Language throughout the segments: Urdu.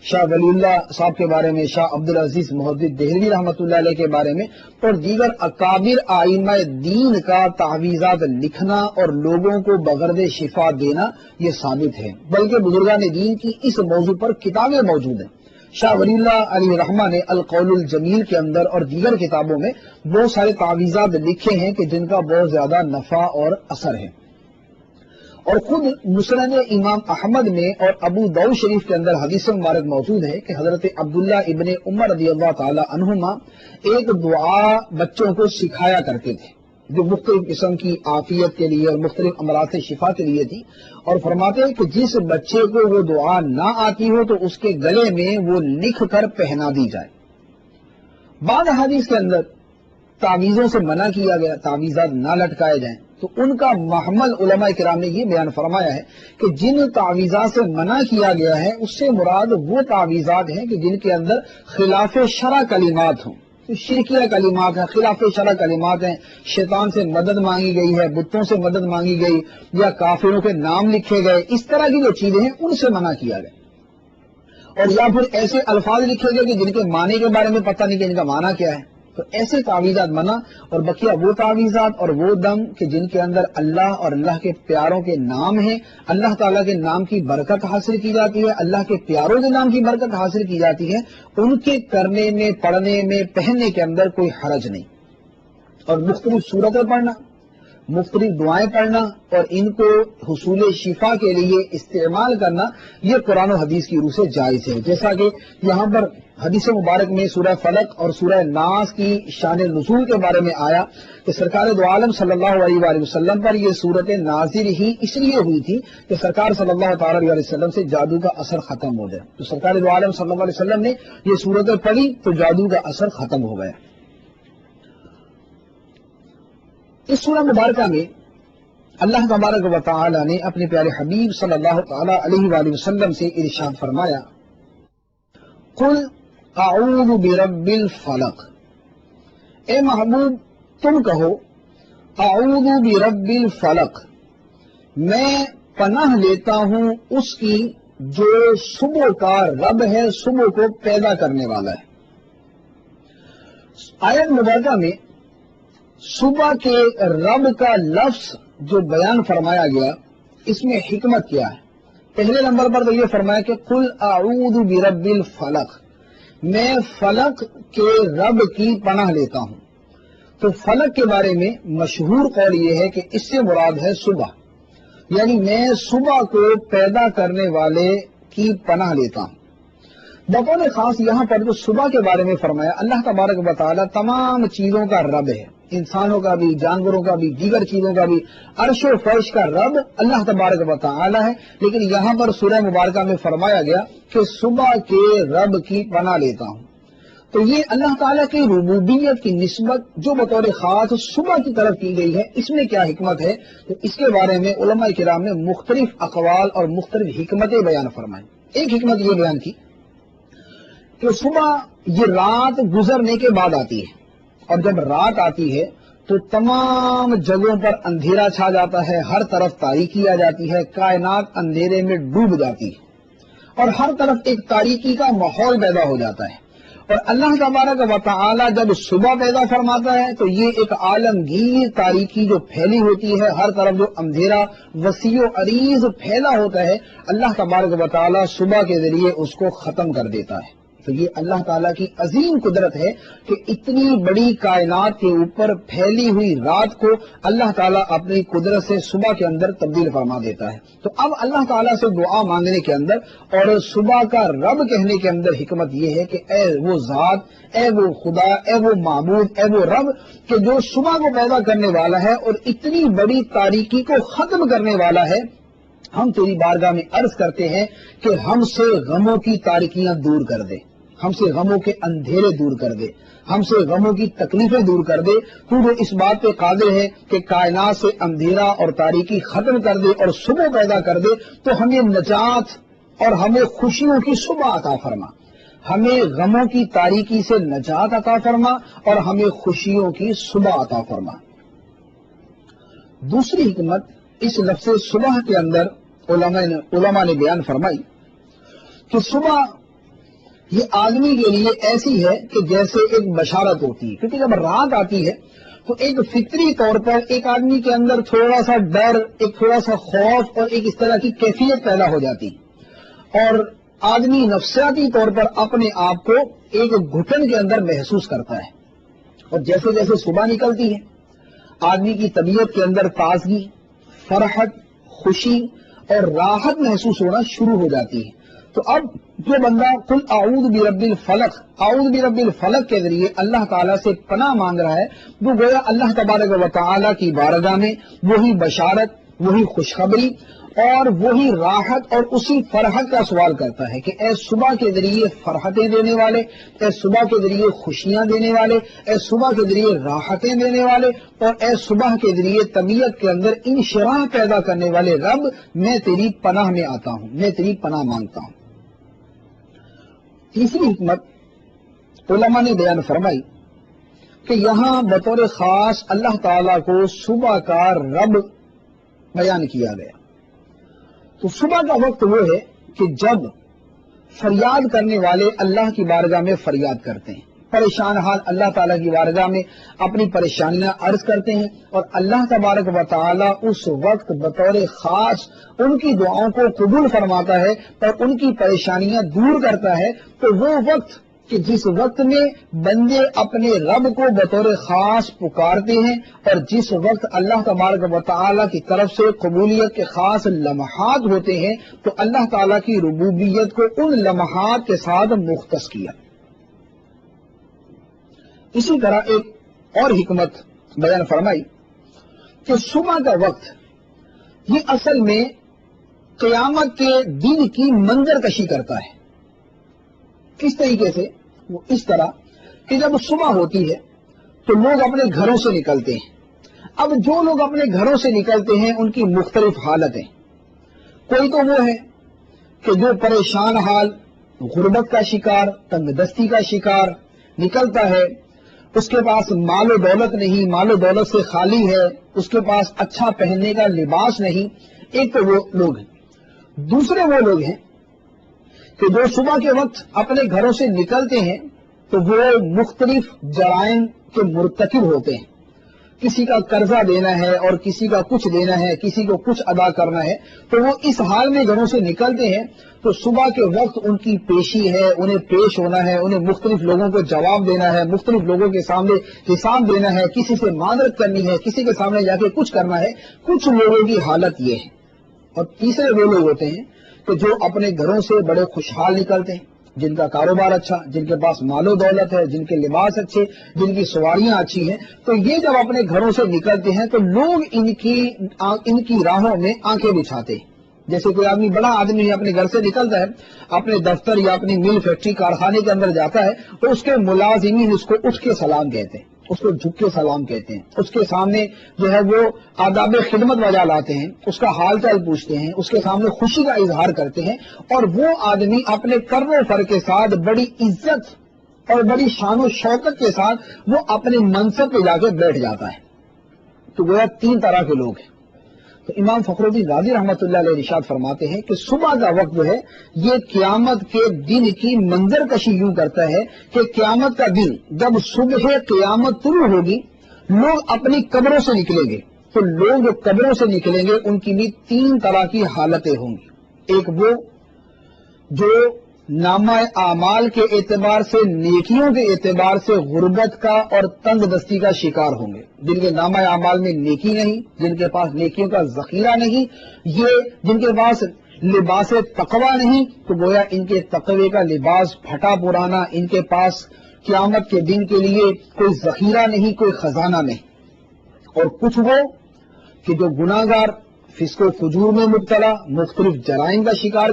شاہ ولی اللہ صاحب کے بارے میں، شاہ عبدالعزیز محدث دہلوی رحمۃ اللہ علیہ کے بارے میں اور دیگر اکابر ائمہ دین کا تعویذات لکھنا اور لوگوں کو بغرض شفا دینا یہ ثابت ہے، بلکہ بزرگان دین کی اس موضوع پر کتابیں موجود ہیں۔ شاہ ولی اللہ علیہ رحمہ نے القول الجمیل کے اندر اور دیگر کتابوں میں بہت سارے تعویذات لکھے ہیں کہ جن کا بہت زیادہ نفع اور اثر ہے، اور خود مسند امام احمد میں اور ابو داؤد شریف کے اندر حدیث مبارک موجود ہے کہ حضرت عبداللہ ابن عمر رضی اللہ تعالی عنہما ایک دعا بچوں کو سکھایا کرتے تھے جو مختلف قسم کی عافیت کے لیے اور مختلف امراض سے شفا کے لیے تھی، اور فرماتے ہیں کہ جس بچے کو وہ دعا نہ آتی ہو تو اس کے گلے میں وہ لکھ کر پہنا دی جائے۔ بعض حدیث کے اندر تعویذوں سے منع کیا گیا، تعویذات نہ لٹکائے جائیں، تو ان کا محمل علماء کرام نے یہ بیان فرمایا ہے کہ جن تعویذات سے منع کیا گیا ہے اس سے مراد وہ تعویذات ہیں کہ جن کے اندر خلاف شرع کلمات ہوں، شرکیہ کلمات ہیں، خلاف شرع کلمات ہیں، شیطان سے مدد مانگی گئی ہے، بتوں سے مدد مانگی گئی، یا کافروں کے نام لکھے گئے، اس طرح کی جو چیزیں ہیں ان سے منع کیا گیا، اور یا پھر ایسے الفاظ لکھے گئے کہ جن کے معنی کے بارے میں پتہ نہیں کہ ان کا معنی کیا ہے، تو ایسے تعویذات منع، اور بقیہ وہ تعویذات اور وہ دم کہ جن کے اندر اللہ اور اللہ کے پیاروں کے نام ہیں، اللہ تعالیٰ کے نام کی برکت حاصل کی جاتی ہے، اللہ کے پیاروں کے نام کی برکت حاصل کی جاتی ہے، ان کے کرنے میں، پڑھنے میں، پہننے کے اندر کوئی حرج نہیں، اور مختلف صورتیں پڑھنا، مختلف دعائیں پڑھنا اور ان کو حصول شفا کے لیے استعمال کرنا یہ قرآن و حدیث کی روح سے جائز ہے، جیسا کہ یہاں پر حدیث مبارک میں سورہ فلق اور سورہ ناس کی شان نزول کے بارے میں آیا کہ سرکار دو عالم صلی اللہ علیہ وآلہ وسلم پر یہ صورت نازل ہی اس لیے ہوئی تھی کہ سرکار صلی اللہ تعالی علیہ وسلم سے جادو کا اثر ختم ہو جائے، تو سرکار دو عالم صلی اللہ علیہ وسلم نے یہ صورتیں پڑھی تو جادو کا اثر ختم ہو گیا۔ اس سورہ مبارکہ میں اللہ تبارک و تعالی نے اپنے پیارے حبیب صلی اللہ تعالی علیہ وآلہ وسلم سے ارشاد فرمایا، قل اعوذ برب الفلق، اے محبوب تم کہو اعوذ برب الفلق، میں پناہ لیتا ہوں اس کی جو صبح کا رب ہے، صبح کو پیدا کرنے والا ہے۔ آیت مبارکہ میں صبح کے رب کا لفظ جو بیان فرمایا گیا اس میں حکمت کیا ہے؟ پہلے نمبر پر تو یہ فرمایا کہ قل اعوذ برب الفلق، میں فلق کے رب کی پناہ لیتا ہوں۔ تو فلق کے بارے میں مشہور قول یہ ہے کہ اس سے مراد ہے صبح، یعنی میں صبح کو پیدا کرنے والے کی پناہ لیتا ہوں۔ بطور خاص یہاں پر جو صبح کے بارے میں فرمایا، اللہ تبارک و تعالی تمام چیزوں کا رب ہے، انسانوں کا بھی، جانوروں کا بھی، دیگر چیزوں کا بھی، عرش و فرش کا رب اللہ تبارک و تعالی ہے، لیکن یہاں پر سورہ مبارکہ میں فرمایا گیا کہ صبح کے رب کی پناہ لیتا ہوں۔ تو یہ اللہ تعالیٰ کی ربوبیت کی نسبت جو بطور خاص صبح کی طرف کی گئی ہے، اس میں کیا حکمت ہے؟ تو اس کے بارے میں علماء کرام نے مختلف اقوال اور مختلف حکمتیں بیان فرمائیں۔ ایک حکمت یہ بیان کی کہ صبح یہ رات گزرنے کے بعد آتی ہے، اور جب رات آتی ہے تو تمام جگہوں پر اندھیرا چھا جاتا ہے، ہر طرف تاریکی آ جاتی ہے، کائنات اندھیرے میں ڈوب جاتی ہے، اور ہر طرف ایک تاریکی کا ماحول پیدا ہو جاتا ہے۔ اور اللہ تبارک و تعالی جب صبح پیدا فرماتا ہے تو یہ ایک عالمگیر تاریکی جو پھیلی ہوتی ہے، ہر طرف جو اندھیرا وسیع و عریض پھیلا ہوتا ہے، اللہ تبارک و تعالی صبح کے ذریعے اس کو ختم کر دیتا ہے۔ تو یہ اللہ تعالیٰ کی عظیم قدرت ہے کہ اتنی بڑی کائنات کے اوپر پھیلی ہوئی رات کو اللہ تعالیٰ اپنی قدرت سے صبح کے اندر تبدیل فرما دیتا ہے۔ تو اب اللہ تعالیٰ سے دعا مانگنے کے اندر اور صبح کا رب کہنے کے اندر حکمت یہ ہے کہ اے وہ ذات، اے وہ خدا، اے وہ معبود، اے وہ رب کہ جو صبح کو پیدا کرنے والا ہے اور اتنی بڑی تاریکی کو ختم کرنے والا ہے، ہم تیری بارگاہ میں عرض کرتے ہیں کہ ہم سے غموں کی تاریکیاں دور کر دے، ہم سے غموں کے اندھیرے دور کر دے، ہم سے غموں کی تکلیفیں دور کر دے۔ تو وہ اس بات پہ قادر ہے کہ کائنات سے اندھیرا اور تاریکی ختم کر دے اور صبح پیدا کر دے، تو ہمیں نجات اور ہمیں خوشیوں کی صبح عطا فرما، ہمیں غموں کی تاریکی سے نجات عطا فرما اور ہمیں خوشیوں کی صبح عطا فرما۔ دوسری حکمت اس لفظ صبح کے اندر علماء نے بیان فرمائی کہ صبح یہ آدمی کے لیے ایسی ہے کہ جیسے ایک بشارت ہوتی ہے، کیونکہ جب رات آتی ہے تو ایک فطری طور پر ایک آدمی کے اندر تھوڑا سا ڈر، ایک تھوڑا سا خوف اور ایک اس طرح کی کیفیت پیدا ہو جاتی، اور آدمی نفسیاتی طور پر اپنے آپ کو ایک گھٹن کے اندر محسوس کرتا ہے، اور جیسے جیسے صبح نکلتی ہے آدمی کی طبیعت کے اندر تازگی، فرحت، خوشی اور راحت محسوس ہونا شروع ہو جاتی ہے۔ تو اب جو بندہ قل اعوذ برب الفلق، اعوذ برب الفلق کے ذریعے اللہ تعالیٰ سے پناہ مانگ رہا ہے، وہ گویا اللہ تبارک و تعالیٰ کی بارگاہ میں وہی بشارت، وہی خوشخبری اور وہی راحت اور اسی فرحت کا سوال کرتا ہے کہ اے صبح کے ذریعے فرحتیں دینے والے، اے صبح کے ذریعے خوشیاں دینے والے، اے صبح کے ذریعے راحتیں دینے والے، اور اے صبح کے ذریعے طبیعت کے اندر انشراح پیدا کرنے والے رب، میں تیری پناہ میں آتا ہوں، میں تیری پناہ مانگتا ہوں۔ تیسری حکمت علماء نے بیان فرمائی کہ یہاں بطور خاص اللہ تعالیٰ کو صبح کا رب بیان کیا گیا۔ تو صبح کا وقت وہ ہے کہ جب فریاد کرنے والے اللہ کی بارگاہ میں فریاد کرتے ہیں، پریشان حال اللہ تعالیٰ کی بارگاہ میں اپنی پریشانیاں عرض کرتے ہیں، اور اللہ تبارک و تعالیٰ اس وقت بطور خاص ان کی دعاؤں کو قبول فرماتا ہے اور ان کی پریشانیاں دور کرتا ہے۔ تو وہ وقت کہ جس وقت میں بندے اپنے رب کو بطور خاص پکارتے ہیں، اور جس وقت اللہ تبارک و تعالیٰ کی طرف سے قبولیت کے خاص لمحات ہوتے ہیں، تو اللہ تعالیٰ کی ربوبیت کو ان لمحات کے ساتھ مختص کیا۔ اسی طرح ایک اور حکمت بیان فرمائی کہ صبح کا وقت یہ اصل میں قیامت کے دن کی منظر کشی کرتا ہے۔ کس طریقے سے؟ وہ اس طرح کہ جب صبح ہوتی ہے تو لوگ اپنے گھروں سے نکلتے ہیں۔ اب جو لوگ اپنے گھروں سے نکلتے ہیں ان کی مختلف حالتیں، کوئی تو وہ ہے کہ جو پریشان حال، غربت کا شکار، تنگ دستی کا شکار نکلتا ہے، اس کے پاس مال و دولت نہیں، مال و دولت سے خالی ہے، اس کے پاس اچھا پہننے کا لباس نہیں۔ ایک تو وہ لوگ ہیں۔ دوسرے وہ لوگ ہیں کہ جو صبح کے وقت اپنے گھروں سے نکلتے ہیں تو وہ مختلف جرائم کے مرتکب ہوتے ہیں، کسی کا قرضہ دینا ہے اور کسی کا کچھ دینا ہے، کسی کو کچھ ادا کرنا ہے، تو وہ اس حال میں گھروں سے نکلتے ہیں۔ تو صبح کے وقت ان کی پیشی ہے، انہیں پیش ہونا ہے، انہیں مختلف لوگوں کو جواب دینا ہے، مختلف لوگوں کے سامنے حساب دینا ہے، کسی سے معذرت کرنی ہے، کسی کے سامنے جا کے کچھ کرنا ہے۔ کچھ لوگوں کی حالت یہ ہے۔ اور تیسرے وہ لوگ ہوتے ہیں کہ جو اپنے گھروں سے بڑے خوشحال نکلتے ہیں، جن کا کاروبار اچھا، جن کے پاس مال و دولت ہے، جن کے لباس اچھے، جن کی سواریاں اچھی ہیں، تو یہ جب اپنے گھروں سے نکلتے ہیں تو لوگ ان کی راہوں میں آنکھیں بچھاتے ہیں۔ جیسے کوئی آدمی، بڑا آدمی اپنے گھر سے نکلتا ہے، اپنے دفتر یا اپنی مل، فیکٹری، کارخانے کے اندر جاتا ہے، تو اس کے ملازمین اس کو اٹھ کے سلام کہتے ہیں، اس کو جھک کے سلام کہتے ہیں، اس کے سامنے جو ہے وہ آداب خدمت بجا لاتے ہیں، اس کا حال چال پوچھتے ہیں، اس کے سامنے خوشی کا اظہار کرتے ہیں، اور وہ آدمی اپنے کر و فر کے ساتھ بڑی عزت اور بڑی شان و شوکت کے ساتھ وہ اپنے منصب پہ جا کے بیٹھ جاتا ہے۔ تو گویا تین طرح کے لوگ ہیں۔ تو امام فخر الدین رازی رحمۃ اللہ علیہ ارشاد فرماتے ہیں کہ صبح کا وقت جو ہے یہ قیامت کے دن کی منظر کشی یوں کرتا ہے کہ قیامت کا دن جب صبح قیامت طلوع ہوگی، لوگ اپنی قبروں سے نکلیں گے، تو لوگ جو قبروں سے نکلیں گے ان کی بھی تین طرح کی حالتیں ہوں گی۔ ایک وہ جو نامہ اعمال کے اعتبار سے، نیکیوں کے اعتبار سے غربت کا اور تنگ دستی کا شکار ہوں گے، جن کے نامہ اعمال میں نیکی نہیں، جن کے پاس نیکیوں کا ذخیرہ نہیں، یہ جن کے پاس لباس تقوی نہیں، تو گویا ان کے تقوی کا لباس پھٹا پرانا، ان کے پاس قیامت کے دن کے لیے کوئی ذخیرہ نہیں، کوئی خزانہ نہیں۔ اور کچھ وہ کہ جو گناہ گار، فسق و فجور میں مبتلا، مختلف جرائم کا شکار،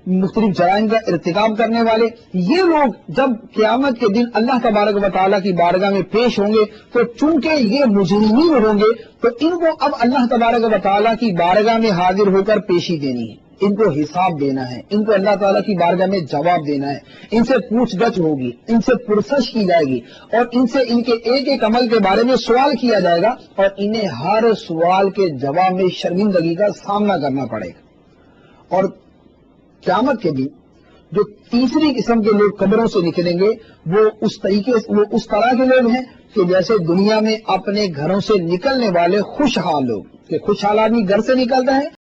مختلف جرائم کا ارتکاب کرنے والے، یہ لوگ جب قیامت کے دن اللہ تبارک و تعالیٰ کی بارگاہ میں پیش ہوں گے تو چونکہ یہ مجرمین ہوں گے تو ان کو اب اللہ تبارک و تعالیٰ کی بارگاہ میں حاضر ہو کر پیشی دینی ہے، ان کو حساب دینا ہے، ان کو اللہ تعالیٰ کی بارگاہ میں جواب دینا ہے، ان سے پوچھ گچھ ہوگی، ان سے پرسش کی جائے گی، اور ان سے ان کے ایک ایک عمل کے بارے میں سوال کیا جائے گا، اور انہیں ہر سوال کے جواب میں شرمندگی کا سامنا کرنا پڑے گا۔ اور قیامت کے دن جو تیسری قسم کے لوگ قبروں سے نکلیں گے وہ اس طرح کے لوگ ہیں کہ جیسے دنیا میں اپنے گھروں سے نکلنے والے خوشحال لوگ، کہ خوشحال آدمی گھر سے نکلتا ہے